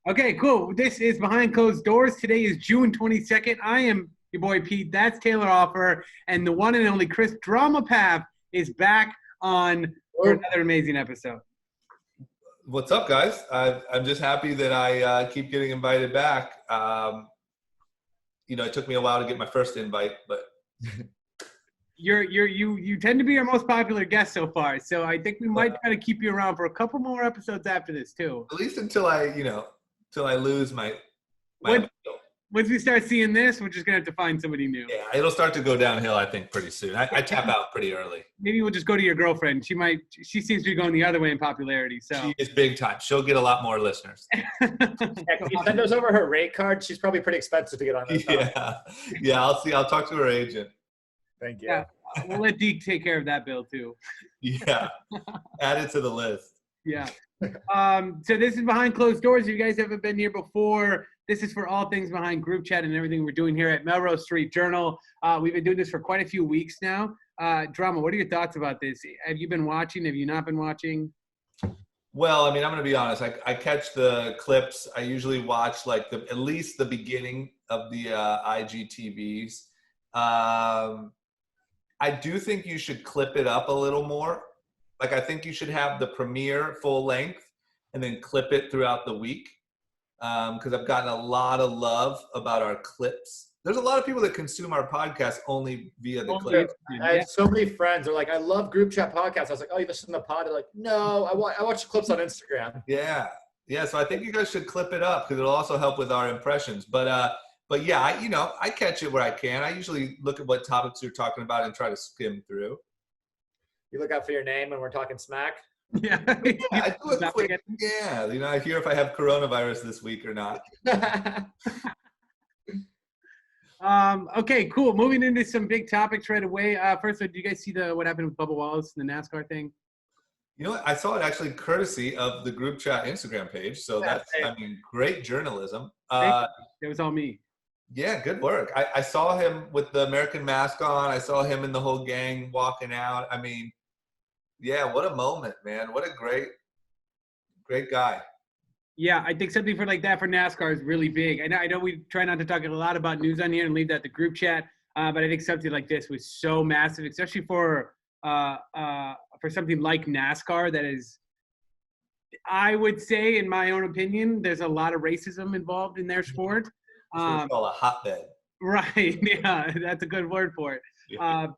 Okay, cool. This is Behind Closed Doors. Today is June 22nd. I am your boy Pete. That's Taylor Offer. And the one and only Chris Drama Pfaff is back on for another amazing episode. What's up, guys? I'm just happy that I keep getting invited back. It took me a while to get my first invite, but you tend to be our most popular guest so far. So I think we might try to keep you around for a couple more episodes after this too. At least until I lose my appeal. Once we start seeing this, we're just gonna have to find somebody new. Yeah, it'll start to go downhill, I think, pretty soon. I tap out pretty early. Maybe we'll just go to your girlfriend. She seems to be going the other way in popularity. So she is big time. She'll get a lot more listeners. If you send us over her rate card, she's probably pretty expensive to get on this. Yeah. I'll see. I'll talk to her agent. Thank you. Yeah, we'll let Deke take care of that bill too. Yeah, add it to the list. Yeah. So this is Behind Closed Doors. If you guys haven't been here before, this is for all things behind group chat and everything we're doing here at Melrose Street Journal. We've been doing this for quite a few weeks now. Drama, what are your thoughts about this? Have you been watching? Have you not been watching? Well, I mean, I'm going to be honest. I catch the clips. I usually watch at least the beginning of the IGTVs. I do think you should clip it up a little more. I think you should have the premiere full length and then clip it throughout the week. Because I've gotten a lot of love about our clips. There's a lot of people that consume our podcast only via the clips. I have so many friends. They're like, I love group chat podcasts. I was like, oh, you listen to the pod? They're like, no, I watch the clips on Instagram. Yeah. So I think you guys should clip it up because it'll also help with our impressions. But yeah, I catch it where I can. I usually look at what topics you're talking about and try to skim through. You look out for your name when we're talking smack? Yeah, I do a quick. Yeah, I hear if I have coronavirus this week or not. Okay, cool. Moving into some big topics right away. First, do you guys see what happened with Bubba Wallace and the NASCAR thing? You know what? I saw it actually courtesy of the group chat Instagram page. So that's great journalism. It was all me. Yeah, good work. I saw him with the American mask on. I saw him and the whole gang walking out. I mean, yeah, what a moment, man. What a great guy. Yeah, I think something for that for NASCAR is really big. I know we try not to talk a lot about news on here and leave that to group chat, but I think something like this was so massive, especially for something like NASCAR that is, I would say, in my own opinion, there's a lot of racism involved in their sport. It's called a hotbed. Right, yeah, that's a good word for it.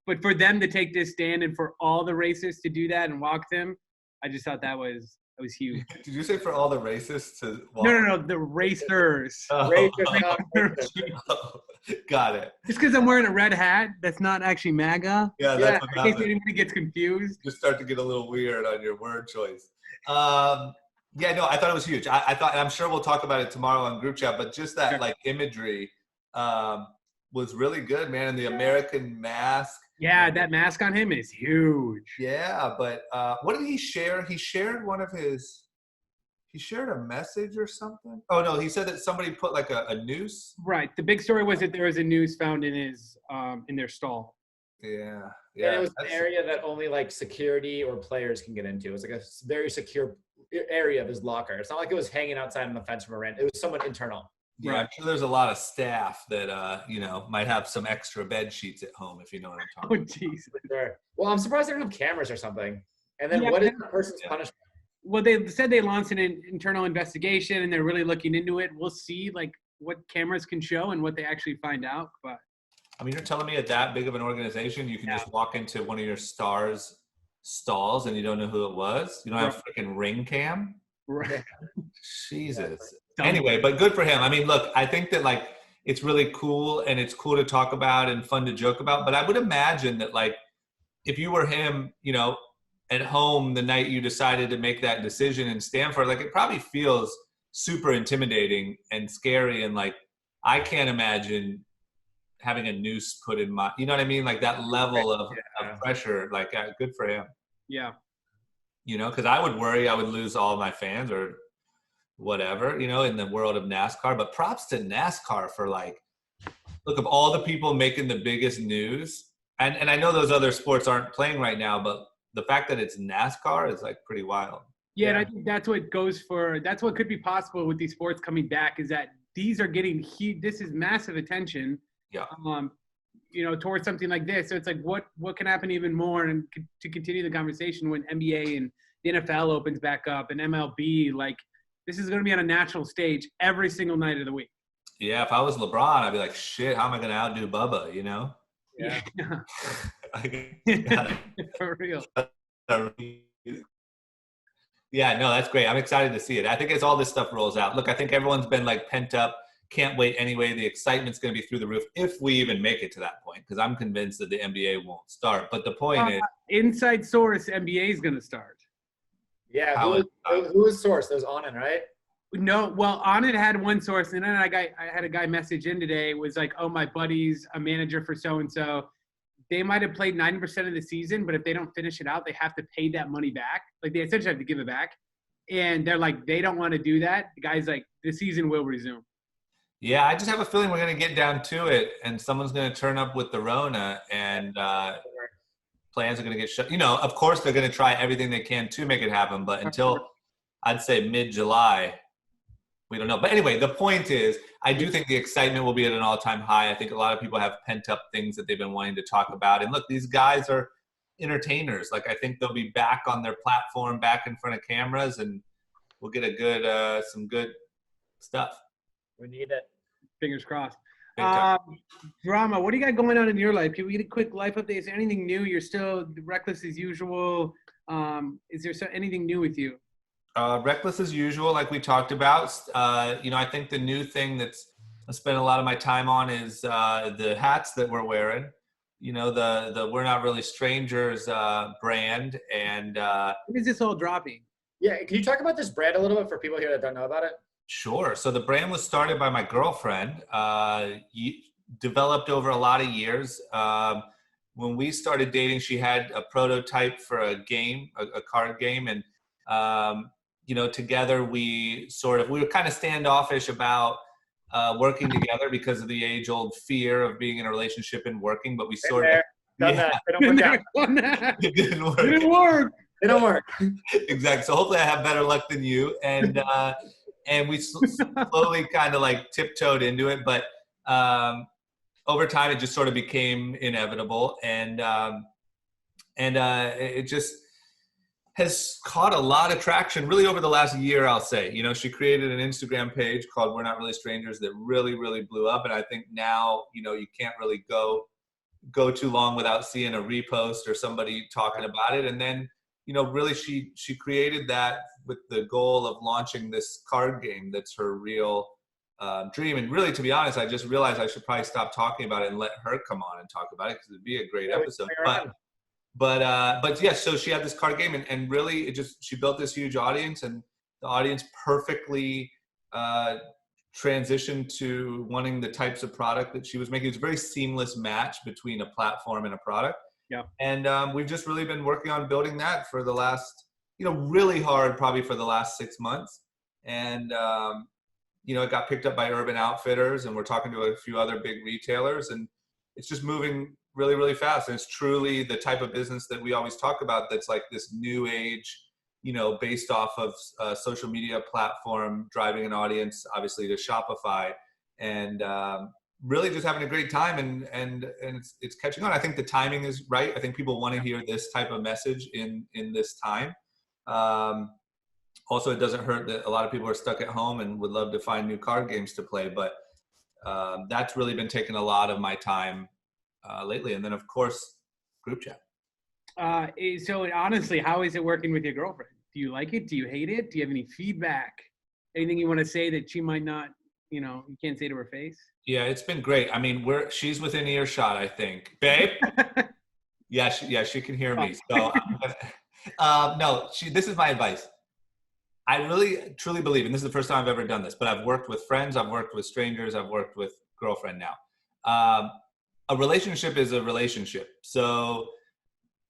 But for them to take this stand and for all the racists to do that and walk them, I just thought that was huge. Did you say for all the racists to walk? No, the racers. Oh. Got it. Just because I'm wearing a red hat, that's not actually MAGA. Yeah, that's in case anybody gets confused. Just start to get a little weird on your word choice. Yeah, no, I thought it was huge. I thought, and I'm sure we'll talk about it tomorrow on group chat, but just that imagery was really good, man. And the American mask. Yeah, that mask on him is huge. Yeah, but what did he share? He shared he shared a message or something? Oh, no, he said that somebody put a noose. Right. The big story was that there was a noose found in his in their stall. Yeah. And it was an area that only security or players can get into. It was a very secure area of his locker. It's not like it was hanging outside on the fence from a rent. It was someone internal. Yeah, right. I'm sure there's a lot of staff that might have some extra bed sheets at home, if you know what I'm talking about. Oh, jeez. Sure. Well, I'm surprised they don't have cameras or something. And then what is the person's punishment? Well, they said they launched an internal investigation and they're really looking into it. We'll see what cameras can show and what they actually find out. But I mean, you're telling me at that big of an organization, you can just walk into one of your stars' stalls and you don't know who it was? You don't have freaking ring cam? Right. Jesus. Anyway, but good for him. I mean, look, I think that it's really cool and it's cool to talk about and fun to joke about. But I would imagine that if you were him, at home the night you decided to make that decision and stand for it, it probably feels super intimidating and scary. And I can't imagine having a noose put in my, you know what I mean? That level of pressure, good for him. Yeah. Because I would worry I would lose all my fans or whatever, in the world of NASCAR. But props to NASCAR for look, of all the people making the biggest news, and I know those other sports aren't playing right now, but the fact that it's NASCAR is pretty wild. Yeah, and I think that's what that's what could be possible with these sports coming back, is that these are getting this is massive attention. Yeah. Towards something like this. So it's like, what can happen even more, and to continue the conversation when NBA and the NFL opens back up and MLB, like this is going to be on a national stage every single night of the week. Yeah, if I was LeBron, I'd be like, shit, how am I going to outdo Bubba, you know? Yeah. For real. Yeah, no, that's great. I'm excited to see it. I think as all this stuff rolls out, look, I think everyone's been like pent up. Can't wait anyway. The excitement's going to be through the roof if we even make it to that point, because I'm convinced that the NBA won't start. But the point is, inside source, NBA is going to start. Yeah, who is source? There's Onan, right? No, well, Onan had one source, and then I had a guy message in today. It was like, oh, my buddy's a manager for so and so. They might have played 90% of the season, but if they don't finish it out, they have to pay that money back. Like, they essentially have to give it back. And they're like, they don't want to do that. The guy's like, the season will resume. Yeah, I just have a feeling we're going to get down to it, and someone's going to turn up with the Rona, and plans are going to get shut. Of course, they're going to try everything they can to make it happen, but until, I'd say, mid-July, we don't know. But anyway, the point is, I do think the excitement will be at an all-time high. I think a lot of people have pent-up things that they've been wanting to talk about. And look, these guys are entertainers. Like, I think they'll be back on their platform, back in front of cameras, and we'll get some good stuff. We need it. Fingers crossed. Drama, what do you got going on in your life? Can we get a quick life update? Is there anything new? You're still reckless as usual. Is there anything new with you? Reckless as usual, like we talked about. I think the new thing that's I spend a lot of my time on is the hats that we're wearing. The We're Not Really Strangers brand. And when is this all dropping? Yeah, can you talk about this brand a little bit for people here that don't know about it? Sure. So the brand was started by my girlfriend, developed over a lot of years. When we started dating, she had a prototype for a game, a card game. And, together we were kind of standoffish about working together because of the age-old fear of being in a relationship and working, but we sort of... Done that. They don't work out. It didn't work. It didn't work. They don't work. Exactly. So hopefully I have better luck than you. And we slowly kind of like tiptoed into it, but over time it just sort of became inevitable, and it just has caught a lot of traction really over the last year, I'll say. She created an Instagram page called We're Not Really Strangers that really, really blew up, and I think now you can't really go too long without seeing a repost or somebody talking about it. And then really she created that with the goal of launching this card game that's her real dream. And really, to be honest, I just realized I should probably stop talking about it and let her come on and talk about it, because it'd be a great episode. But yeah, so she had this card game, and really she built this huge audience, and the audience perfectly transitioned to wanting the types of product that she was making. It's a very seamless match between a platform and a product. Yeah. And we've just really been working on building that for the last, really hard, probably for the last 6 months. And, it got picked up by Urban Outfitters, and we're talking to a few other big retailers, and it's just moving really, really fast. And it's truly the type of business that we always talk about, that's like this new age, based off of a social media platform, driving an audience, obviously, to Shopify, and really just having a great time, and it's catching on. I think the timing is right. I think people want to hear this type of message in this time. Also, it doesn't hurt that a lot of people are stuck at home and would love to find new card games to play, but that's really been taking a lot of my time lately. And then, of course, group chat. So honestly, how is it working with your girlfriend? Do you like it? Do you hate it? Do you have any feedback? Anything you want to say that she might not, you can't say to her face? Yeah, it's been great. I mean, she's within earshot, I think. Babe? Yeah, she can hear me. So, no, this is my advice. I really, truly believe, and this is the first time I've ever done this, but I've worked with friends, I've worked with strangers, I've worked with girlfriend now. A relationship is a relationship. So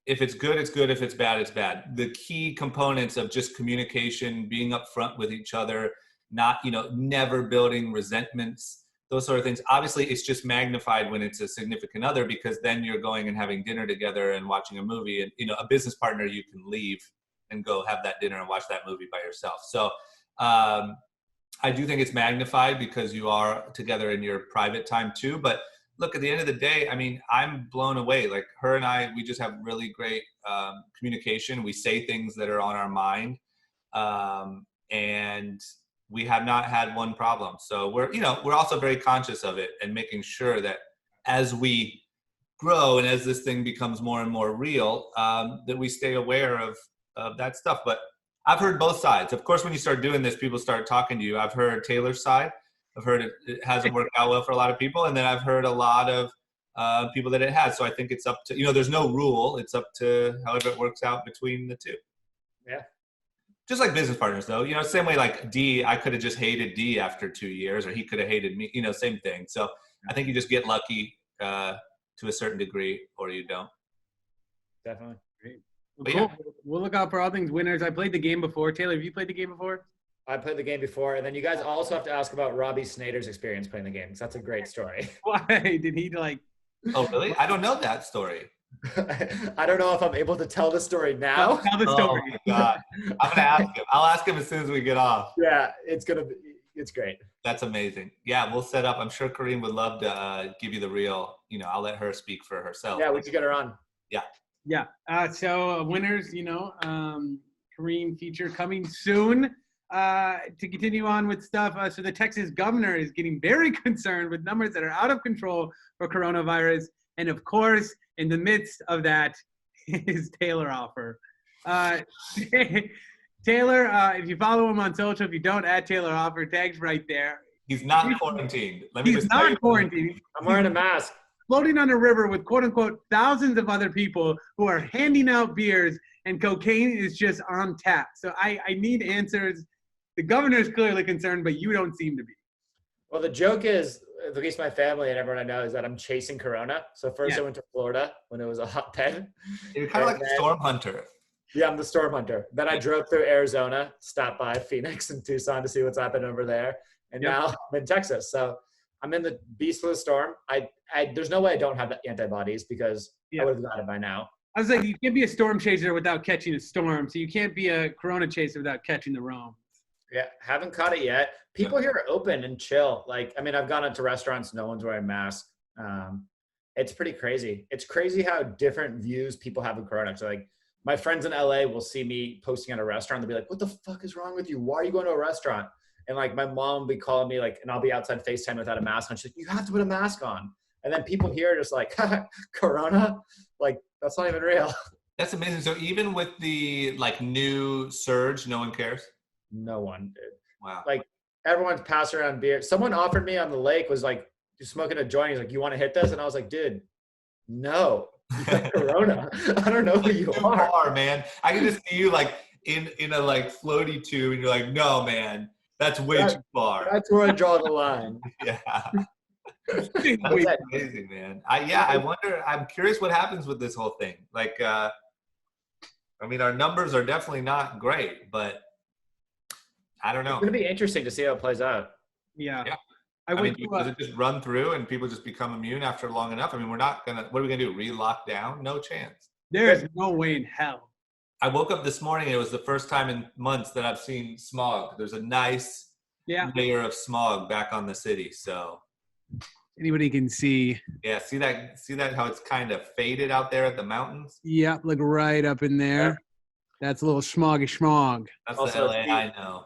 if it's good, it's good. If it's bad, it's bad. The key components of just communication, being upfront with each other, not, never building resentments, those sort of things. Obviously, it's just magnified when it's a significant other, because then you're going and having dinner together and watching a movie, and, a business partner you can leave and go have that dinner and watch that movie by yourself. So I do think it's magnified because you are together in your private time too. But look, at the end of the day, I mean, I'm blown away. Like her and I, we just have really great communication. We say things that are on our mind. And we have not had one problem. So we're also very conscious of it and making sure that as we grow and as this thing becomes more and more real, that we stay aware of that stuff. But I've heard both sides. Of course, when you start doing this, people start talking to you. I've heard Taylor's side. I've heard it hasn't worked out well for a lot of people. And then I've heard a lot of people that it has. So I think it's up to, there's no rule. It's up to however it works out between the two. Yeah. Just like business partners, though, same way like D, I could have just hated D after 2 years, or he could have hated me, same thing. So I think you just get lucky to a certain degree, or you don't. Definitely. Great. Well, cool. Yeah. We'll look out for all things winners. I played the game before. Taylor, have you played the game before? I played the game before, and then you guys also have to ask about Robbie Snyder's experience playing the game, because that's a great story. Why did he like? Oh, really? I don't know that story. I don't know if I'm able to tell the story now. Tell the story. Oh my God. I'm gonna ask him. I'll ask him as soon as we get off. Yeah, it's great. That's amazing. Yeah, we'll set up. I'm sure Kareem would love to give you the real. I'll let her speak for herself. Yeah, we should get her on. Yeah. Yeah. So winners, Kareem feature coming soon. To continue on with stuff, so the Texas governor is getting very concerned with numbers that are out of control for coronavirus. And of course, in the midst of that is Taylor Offer. Taylor, if you follow him on social, if you don't, add Taylor Offer, tags right there. He's not quarantined. He's not quarantined. I'm wearing a mask. Floating on a river with quote unquote thousands of other people who are handing out beers, and cocaine is just on tap. So I need answers. The governor is clearly concerned, but you don't seem to be. Well, the joke is, at least my family and everyone I know, is that I'm chasing Corona. So first I went to Florida when it was a hotbed. You're kind of like a storm hunter. Yeah, I'm the storm hunter. Then I drove through Arizona, stopped by Phoenix and Tucson to see what's happening over there. And now I'm in Texas. So I'm in the beast of the storm. There's no way I don't have the antibodies, because I would have got it by now. I was like, you can't be a storm chaser without catching a storm. So you can't be a Corona chaser without catching the Rome. Yeah, haven't caught it yet. People here are open and chill. I've gone into restaurants, no one's wearing masks. It's pretty crazy. It's crazy how different views people have of Corona. So my friends in LA will see me posting at a restaurant. They'll be like, what the fuck is wrong with you? Why are you going to a restaurant? And my mom will be calling me and I'll be outside FaceTime without a mask on. She's like, you have to put a mask on. And then people here are just like, Corona? That's not even real. That's amazing. So even with the new surge, no one cares? No one did. Wow. Everyone's passing around beer. Someone offered me on the lake, was you're smoking a joint. He's like, you want to hit this? And I was like, dude, no. You got Corona. I don't know who you are. Far, man. I can just see you in a floaty tube, and you're like, no, man, that's way too far. That's where I draw the line. Yeah. That's amazing, man. I wonder, I'm curious what happens with this whole thing. Our numbers are definitely not great, but I don't know. It's going to be interesting to see how it plays out. Yeah. Does it just run through and people just become immune after long enough? We're not going to, what are we going to do? Re-lock down? No chance. There's no way in hell. I woke up this morning and it was the first time in months that I've seen smog. There's a nice layer of smog back on the city. So anybody can see. Yeah. See that how it's kind of faded out there at the mountains? Yep. Right up in there. Yeah. That's a little smoggy smog. That's also the LA I know.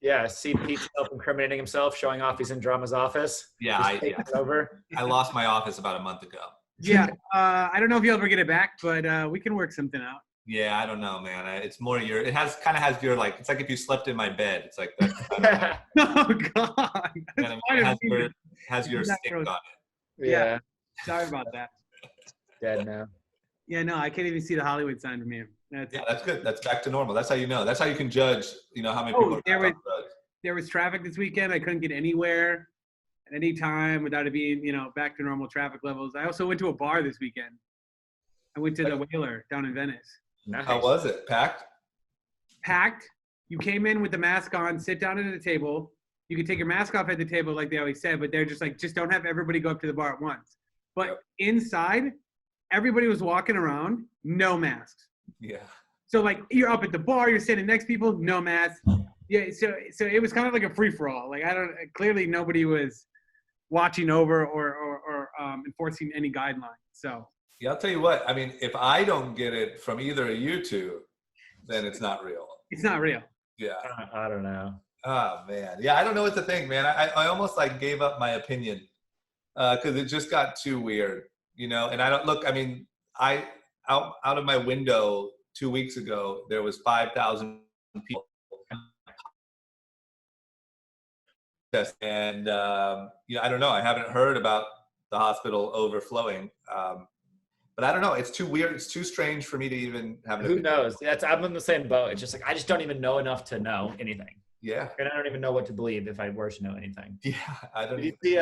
Yeah, see Pete self-incriminating himself, showing off he's in Drama's office. Yeah, I lost my office about a month ago. Yeah, I don't know if you'll ever get it back, but we can work something out. Yeah, I don't know, man. It's more it has your it's like if you slept in my bed. It's like that. Oh God. It has your stick on it. Yeah. Sorry about that. Dead now. Yeah, no, I can't even see the Hollywood sign from here. That's good. That's back to normal. That's how you know. That's how you can judge, how many people are there was traffic this weekend. I couldn't get anywhere at any time without it being, back to normal traffic levels. I also went to a bar this weekend. I went to the Whaler down in Venice. Nice. How was it? Packed? Packed. You came in with the mask on, sit down at a table. You could take your mask off at the table like they always said, but they're just just don't have everybody go up to the bar at once. But inside, everybody was walking around, no masks. Yeah. So like you're up at the bar, you're sitting next to people, no mask. Yeah, so it was kind of like a free for all. Like clearly nobody was watching over or enforcing any guidelines. So yeah, I'll tell you what. I mean, if I don't get it from either of you two, then it's not real. It's not real. Yeah. I don't know. Oh man, yeah, I don't know what to think, man. I almost like gave up my opinion because it just got too weird, you know. And I don't look. I mean, out of my window 2 weeks ago, there was 5,000 people, and you know, I don't know. I haven't heard about the hospital overflowing, but I don't know. It's too weird. It's too strange for me to even have. Who knows? I'm in the same boat. It's just like I just don't even know enough to know anything. Yeah. And I don't even know what to believe if I were to know anything. Yeah, I don't. You see,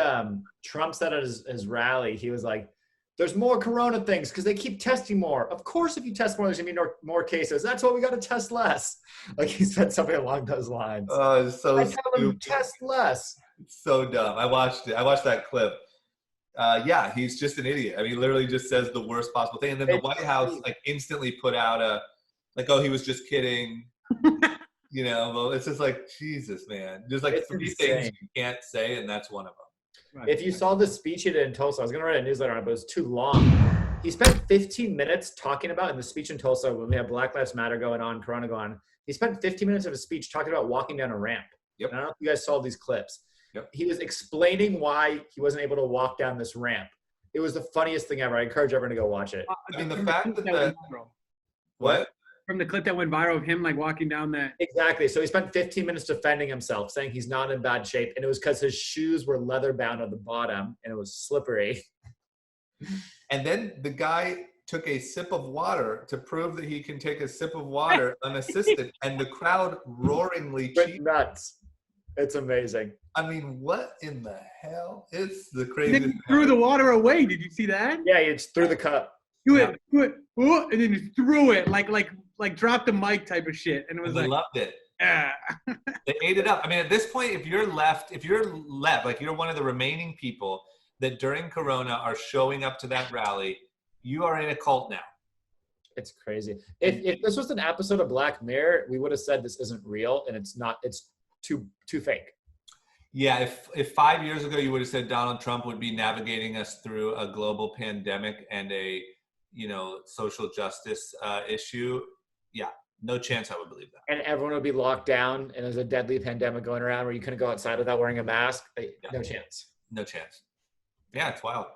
Trump said at his rally, he was like, "There's more corona things because they keep testing more. Of course, if you test more, there's gonna be more cases. That's why we got to test less." Like he said something along those lines. Oh, it's so I tell them stupid. test less. It's so dumb. I watched it. I watched that clip. Yeah, he's just an idiot. I mean, he literally just says the worst possible thing. And then the White House like instantly put out oh, he was just kidding. You know, well, it's just like, Jesus, man. There's like three things you can't say, and that's one of them. Right. If you saw the speech he did in Tulsa, I was going to write a newsletter on it, but it was too long. He spent 15 minutes talking about, in the speech in Tulsa, when we have Black Lives Matter going on, Corona going on, he spent 15 minutes of his speech talking about walking down a ramp. Yep. And I don't know if you guys saw these clips. Yep. He was explaining why he wasn't able to walk down this ramp. It was the funniest thing ever. I encourage everyone to go watch it. I mean, the fact that what? From the clip that went viral of him like walking down that. Exactly. So he spent 15 minutes defending himself, saying he's not in bad shape. And it was because his shoes were leather bound at the bottom and it was slippery. And then the guy took a sip of water to prove that he can take a sip of water unassisted, and the crowd roaringly cheered. Nuts. It's amazing. I mean, what in the hell? It's the craziest. Then he threw the water away. Did you see that? Yeah, he just threw the cup. Do it, oh, and then just threw it like dropped the mic type of shit, and it was I like loved it. Ah. They ate it up. I mean, at this point, if you're left, like you're one of the remaining people that during Corona are showing up to that rally, you are in a cult now. It's crazy. If this was an episode of Black Mirror, we would have said this isn't real, and it's not. It's too fake. Yeah, if 5 years ago you would have said Donald Trump would be navigating us through a global pandemic and a social justice issue, yeah, no chance I would believe that. And everyone would be locked down, and there's a deadly pandemic going around where you couldn't go outside without wearing a mask. No chance. No chance. Yeah, it's wild.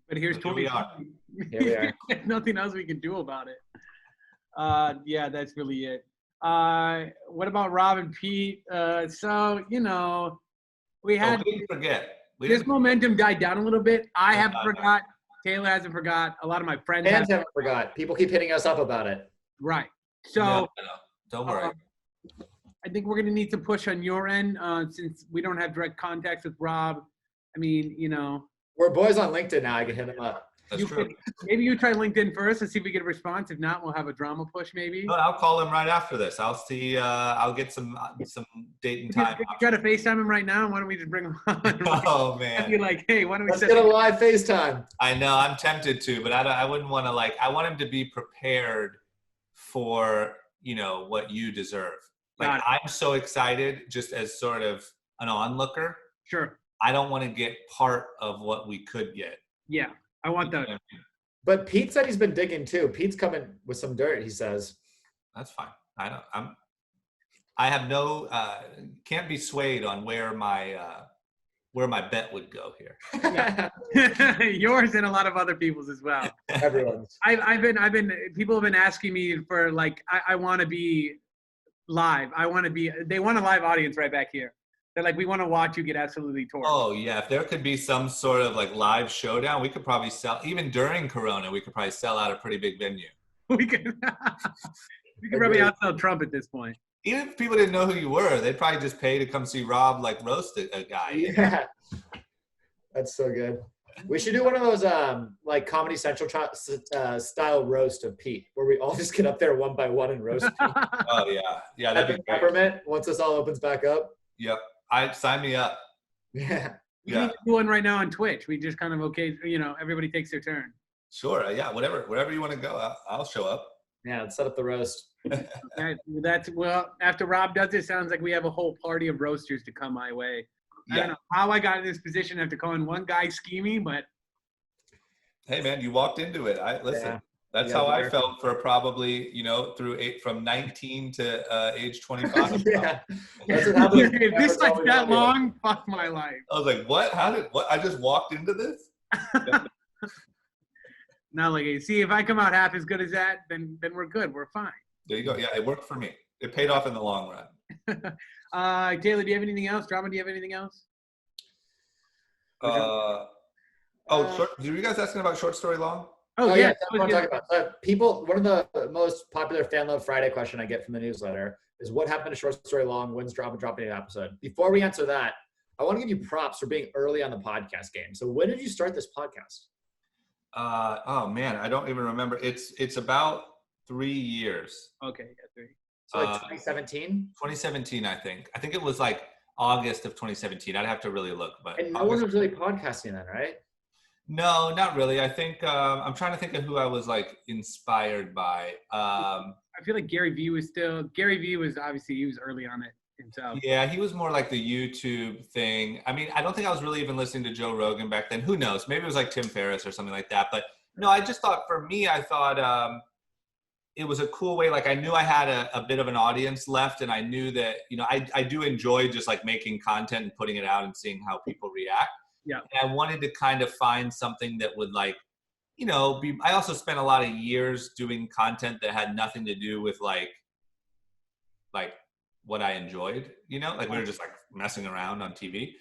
But here's Here we are. Here we are. There's nothing else we can do about it. Yeah, that's really it. What about Rob and Pete? So we had. We didn't forget. This momentum died down a little bit. I haven't forgot. Taylor hasn't forgot. A lot of my friends haven't forgot. People keep hitting us up about it. Right. So no. Don't worry. I think we're going to need some push on your end since we don't have direct contacts with Rob. I mean, we're boys on LinkedIn now. I can hit him up. That's true. Maybe you try LinkedIn first and see if we get a response. If not, we'll have a drama push maybe. No, I'll call him right after this. I'll see. I'll get some date and time. Try to FaceTime him right now. Why don't we just bring him on? Oh man. I'd be like, hey, why don't we Let's get a live FaceTime? I know. I'm tempted to, but I wouldn't want to I want him to be prepared for what you deserve. Like I'm so excited just as sort of an onlooker. Sure. I don't want to get part of what we could get. Yeah. I want that. But Pete said he's been digging too. Pete's coming with some dirt, he says. That's fine. I have no can't be swayed on where my bet would go here. Yeah. Yours and a lot of other people's as well. Everyone's. I've been people have been asking me for I want to be live. They want a live audience right back here. They're like, we want to watch you get absolutely torn. Oh yeah, if there could be some sort of live showdown, we could probably sell, even during Corona, we could probably sell out a pretty big venue. we could probably outsell Trump at this point. Even if people didn't know who you were, they'd probably just pay to come see Rob roast a guy. Yeah, that's so good. We should do one of those Comedy Central style roast of Pete, where we all just get up there one by one and roast Pete. Oh yeah, that'd be great. Peppermint once this all opens back up. Yep. I'd sign me up. Yeah. We need to do one right now on Twitch. We just kind of everybody takes their turn. Sure. Yeah. Whatever you want to go, I'll show up. Yeah, let's set up the roast. Well, after Rob does it, sounds like we have a whole party of roasters to come my way. I don't know how I got in this position after calling one guy scheming, but hey man, you walked into it. Listen. Yeah. That's how I felt for probably, from 19 to age 25. Yeah. That's what happens. If this lasts that long, fuck my life. I was like, what? I just walked into this? Not like, see, if I come out half as good as that, then we're good. We're fine. There you go. Yeah, it worked for me. It paid off in the long run. Taylor, do you have anything else? Drama, do you have anything else? Did you guys asking about short story long? Oh yeah, that's what I'm talking about. People, one of the most popular Fan Love Friday question I get from the newsletter is what happened to Short Story Long? When's Drama dropping an episode? Before we answer that, I want to give you props for being early on the podcast game. So when did you start this podcast? Oh man, I don't even remember. It's about 3 years. Okay, yeah, 3. So like 2017? 2017, I think. I think it was like August of 2017. I'd have to really look, but and no one was really podcasting then, right? No, not really. I think I'm trying to think of who I was like inspired by. I feel like Gary Vee was obviously he was early on it himself. Yeah, he was more like the YouTube thing. I mean, I don't think I was really even listening to Joe Rogan back then. Who knows? Maybe it was like Tim Ferriss or something like that. But no, I just thought for me, I thought it was a cool way. Like I knew I had a bit of an audience left, and I knew that I do enjoy just like making content and putting it out and seeing how people react. Yeah. And I wanted to kind of find something that would like, I also spent a lot of years doing content that had nothing to do with like what I enjoyed, like we were just like messing around on TV.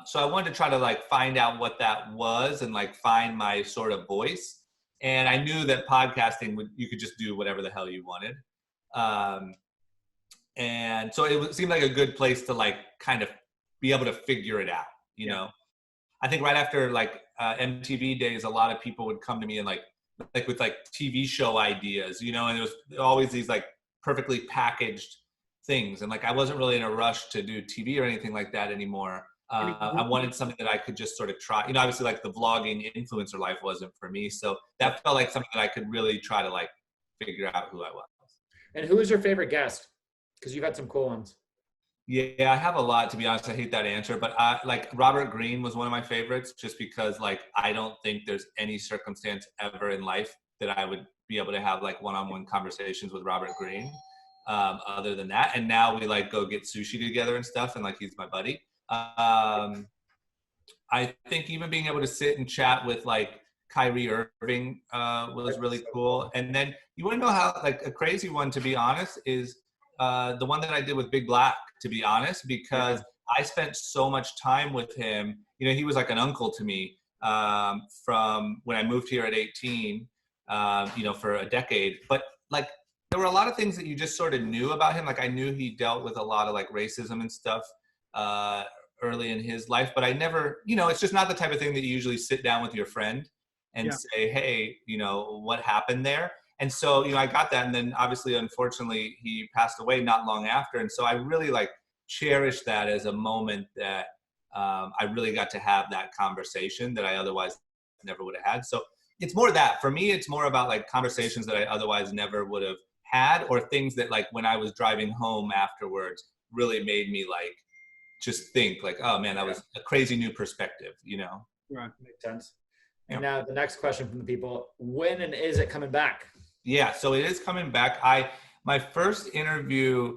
So I wanted to try to like find out what that was and like find my sort of voice. And I knew that podcasting you could just do whatever the hell you wanted. And so it seemed like a good place to like kind of be able to figure it out, you know? I think right after like MTV days, a lot of people would come to me and like with like TV show ideas, and there was always these like perfectly packaged things. And like, I wasn't really in a rush to do TV or anything like that anymore. I wanted something that I could just sort of try, obviously like the vlogging influencer life wasn't for me. So that felt like something that I could really try to like figure out who I was. And who is your favorite guest? Because you've had some cool ones. Yeah, I have a lot, to be honest. I hate that answer, but like Robert Greene was one of my favorites just because like, I don't think there's any circumstance ever in life that I would be able to have like one-on-one conversations with Robert Greene other than that. And now we like go get sushi together and stuff. And like, he's my buddy. I think even being able to sit and chat with like Kyrie Irving was really cool. And then you want to know how like a crazy one, to be honest, is the one that I did with Big Black, to be honest, because I spent so much time with him. He was like an uncle to me from when I moved here at 18, for a decade. But like, there were a lot of things that you just sort of knew about him. Like I knew he dealt with a lot of like racism and stuff early in his life, but I never, it's just not the type of thing that you usually sit down with your friend and say, hey, what happened there? And so, I got that. And then obviously, unfortunately, he passed away not long after. And so I really like cherished that as a moment that I really got to have that conversation that I otherwise never would have had. So it's more that for me, it's more about like conversations that I otherwise never would have had, or things that like when I was driving home afterwards really made me like just think like, oh man, that was a crazy new perspective, Right. Makes sense. And now the next question from the people: when and is it coming back? Yeah, so it is coming back. My first interview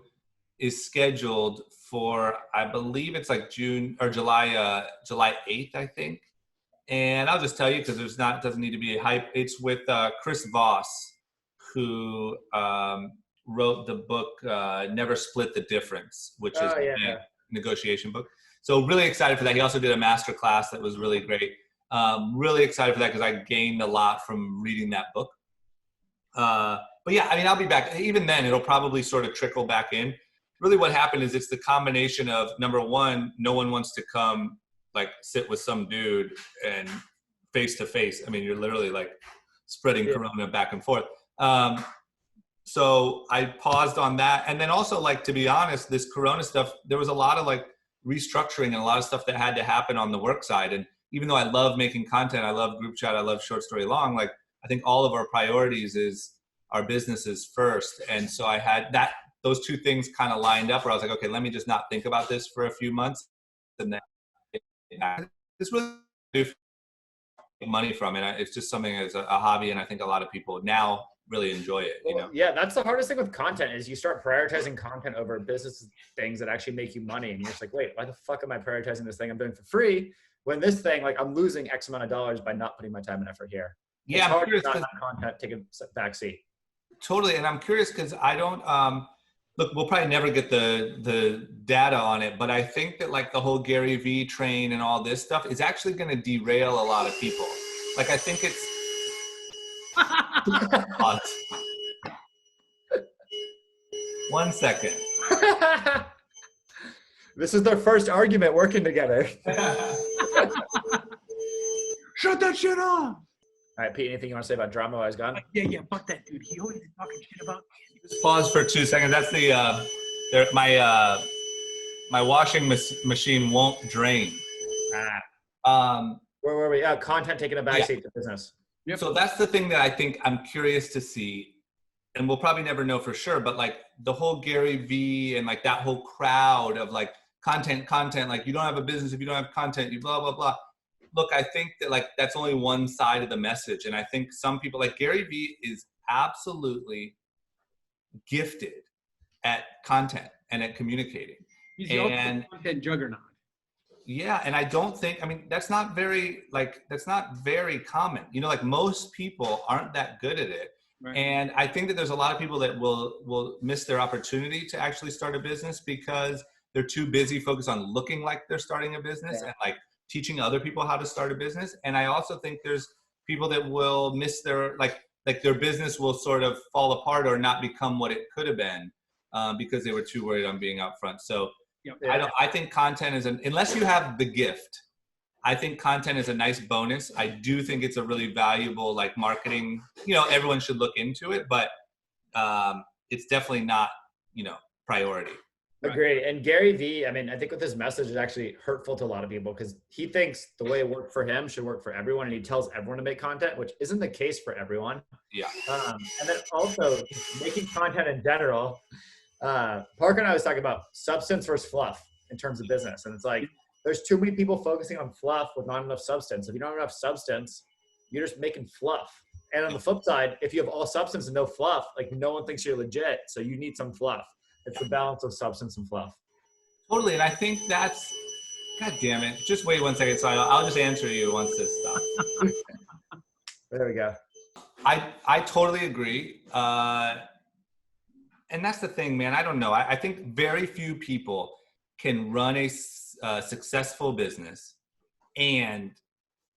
is scheduled for, I believe it's like June or July 8th, I think. And I'll just tell you, because doesn't need to be a hype. It's with Chris Voss, who wrote the book Never Split the Difference, which is a negotiation book. So really excited for that. He also did a master class that was really great. Really excited for that because I gained a lot from reading that book. But yeah, I mean, I'll be back. Even then, it'll probably sort of trickle back in. Really what happened is it's the combination of, number one, no one wants to come like sit with some dude and face to face. I mean, you're literally like spreading corona back and forth. So I paused on that. And then also, like, to be honest, this corona stuff, there was a lot of like restructuring and a lot of stuff that had to happen on the work side. And even though I love making content, I love group chat, I love short story long, like I think all of our priorities is our businesses first. And so I had those two things kind of lined up where I was like, okay, let me just not think about this for a few months. And then this really do money from it. It's just something as a hobby. And I think a lot of people now really enjoy it, you know? Yeah, that's the hardest thing with content is you start prioritizing content over business things that actually make you money. And you're just like, wait, why the fuck am I prioritizing this thing I'm doing for free when this thing, like I'm losing X amount of dollars by not putting my time and effort here. Yeah, it's I'm hard curious to not have content take a back seat. Totally. And I'm curious because I don't, look, we'll probably never get the data on it, but I think that like the whole Gary Vee train and all this stuff is actually going to derail a lot of people. Like, I think it's, Pause. 1 second. This is their first argument working together. Shut that shit off. All right, Pete, anything you want to say about drama while I was gone? Yeah, fuck that dude. He always is talking shit about. Just pause for 2 seconds. That's my washing machine won't drain. Where were we? Content taking a backseat to business. Yep. So that's the thing that I think I'm curious to see, and we'll probably never know for sure, but like the whole Gary Vee and like that whole crowd of like content, like you don't have a business if you don't have content, you blah, blah, blah. Look, I think that like that's only one side of the message. And I think some people like Gary Vee is absolutely gifted at content and at communicating. He's the ultimate content juggernaut. Yeah, and I don't think, I mean, that's not very common. You know, like most people aren't that good at it. Right. And I think that there's a lot of people that will miss their opportunity to actually start a business because they're too busy focused on looking like they're starting a business and like teaching other people how to start a business. And I also think there's people that will miss their, like their business will sort of fall apart or not become what it could have been because they were too worried on being out front. So I think content is unless you have the gift, I think content is a nice bonus. I do think it's a really valuable like marketing, you know, everyone should look into it, but it's definitely not, you know, priority. Agreed. And Gary Vee, I mean, I think with his message is actually hurtful to a lot of people because he thinks the way it worked for him should work for everyone. And he tells everyone to make content, which isn't the case for everyone. Yeah. And then also making content in general. Parker and I was talking about substance versus fluff in terms of business. And it's like, there's too many people focusing on fluff with not enough substance. If you don't have enough substance, you're just making fluff. And on the flip side, if you have all substance and no fluff, like no one thinks you're legit. So you need some fluff. It's the balance of substance and fluff. Totally. And I think that's, God damn it. Just wait 1 second. So I'll just answer you once this stops. There we go. I totally agree. And that's the thing, man. I don't know. I think very few people can run a successful business and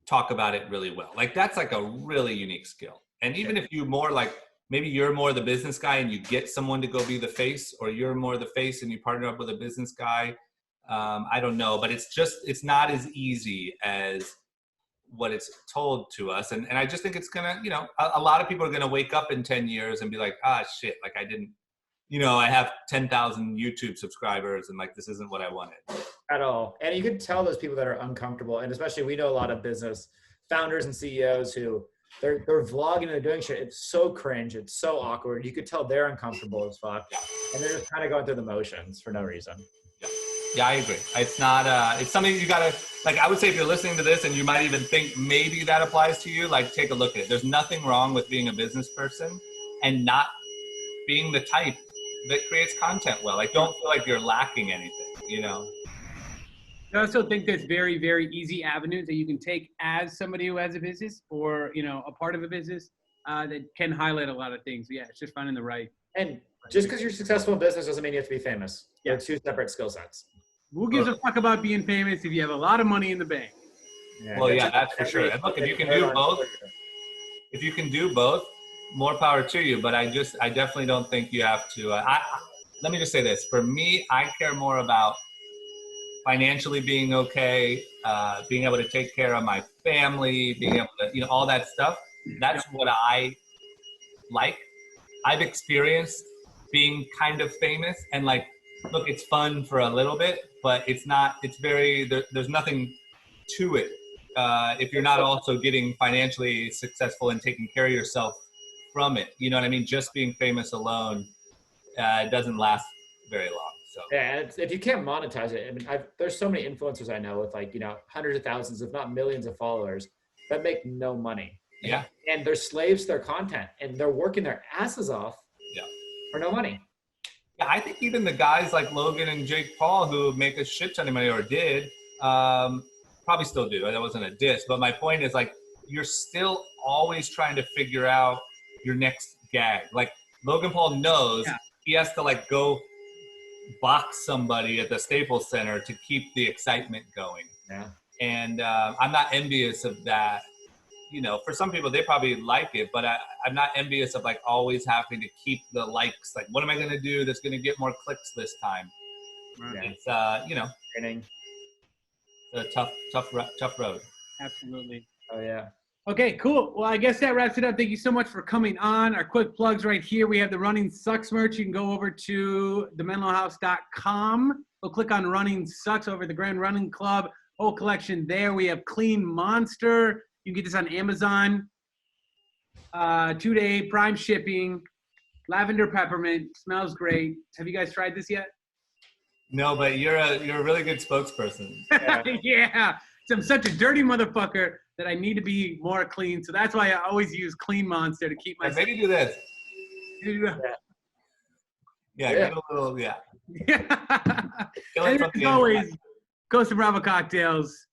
talk about it really well. Like that's like a really unique skill. And even if you more like, maybe you're more the business guy and you get someone to go be the face, or you're more the face and you partner up with a business guy. I don't know, but it's not as easy as what it's told to us. And I just think it's gonna, you know, a lot of people are gonna wake up in 10 years and be like, shit, like I didn't, you know, I have 10,000 YouTube subscribers and like, this isn't what I wanted. At all. And you can tell those people that are uncomfortable. And especially we know a lot of business founders and CEOs who they're vlogging and they're doing shit. It's so cringe. It's so awkward. You could tell they're uncomfortable as fuck. And they're just kind of going through the motions for no reason. Yeah, I agree. It's not, it's something you gotta, like, I would say if you're listening to this and you might even think maybe that applies to you, like take a look at it. There's nothing wrong with being a business person and not being the type that creates content well. Like, don't feel like you're lacking anything, you know? I also think there's very, very easy avenues that you can take as somebody who has a business or, you know, a part of a business that can highlight a lot of things. Yeah, it's just finding the right. And just because you're successful in business doesn't mean you have to be famous. Yeah. They're two separate skill sets. Who gives a fuck about being famous if you have a lot of money in the bank? Yeah, well, yeah, that's for sure. And look, if you can do both, more power to you. But I definitely don't think you have to. Let me just say this. For me, I care more about financially being okay, being able to take care of my family, being able to, you know, all that stuff. That's what I like. I've experienced being kind of famous and like, look, it's fun for a little bit, but it's not, it's very, there's nothing to it. If you're not also getting financially successful and taking care of yourself from it. You know what I mean? Just being famous alone doesn't last very long. So yeah, if you can't monetize it, I mean, there's so many influencers I know with like, you know, hundreds of thousands, if not millions of followers that make no money. Yeah. And they're slaves to their content and they're working their asses off for no money. Yeah, I think even the guys like Logan and Jake Paul who make a shit ton of money or did, probably still do. That wasn't a diss. But my point is like, you're still always trying to figure out your next gag. Like Logan Paul knows he has to like go box somebody at the Staples Center to keep the excitement going. Yeah. And I'm not envious of that. You know, for some people, they probably like it, but I'm not envious of like always having to keep the likes. Like, what am I going to do that's going to get more clicks this time? Right. It's, you know, Training. a tough road. Absolutely. Oh, yeah. Okay, cool. Well, I guess that wraps it up. Thank you so much for coming on. Our quick plugs right here. We have the Running Sucks merch. You can go over to thementalhouse.com. Go click on Running Sucks over at the Grand Running Club. Whole collection there. We have Clean Monster. You can get this on Amazon. 2-day prime shipping. Lavender peppermint. Smells great. Have you guys tried this yet? No, but you're a really good spokesperson. Yeah. Yeah. So I'm such a dirty motherfucker that I need to be more clean. So that's why I always use Clean Monster to keep myself. Maybe do this. Yeah, get a little, Yeah. Kill it And from as the always, inside. Costa Brava cocktails.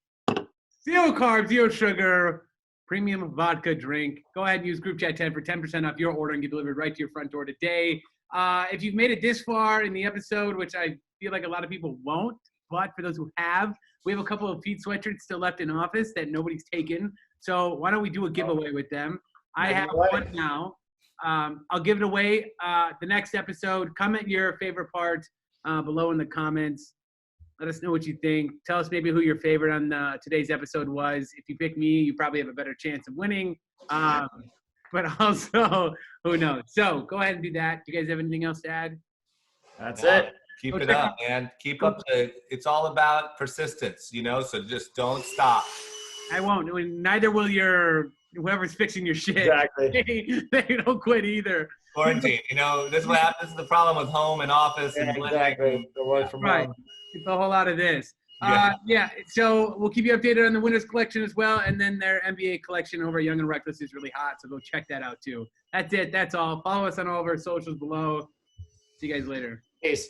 0 carbs, 0 sugar, premium vodka drink. Go ahead and use Group Chat 10 for 10% off your order and get delivered right to your front door today. If you've made it this far in the episode, which I feel like a lot of people won't, but for those who have, we have a couple of Pete sweatshirts still left in office that nobody's taken. So why don't we do a giveaway with them? I have one now. I'll give it away the next episode. Comment your favorite part below in the comments. Let us know what you think. Tell us maybe who your favorite on today's episode was. If you pick me, you probably have a better chance of winning. But also, who knows? So go ahead and do that. Do you guys have anything else to add? That's it. Keep it up, man. Keep up. It's all about persistence, you know, so just don't stop. I won't. Neither will whoever's fixing your shit. Exactly. They don't quit either. Quarantine, you know, this is what happens. This is the problem with home and office. Yeah, and exactly. The work from Right. home. It's a whole lot of this. Yeah. So we'll keep you updated on the winners collection as well. And then their NBA collection over at Young and Reckless is really hot. So go check that out too. That's it. That's all. Follow us on all of our socials below. See you guys later. Peace.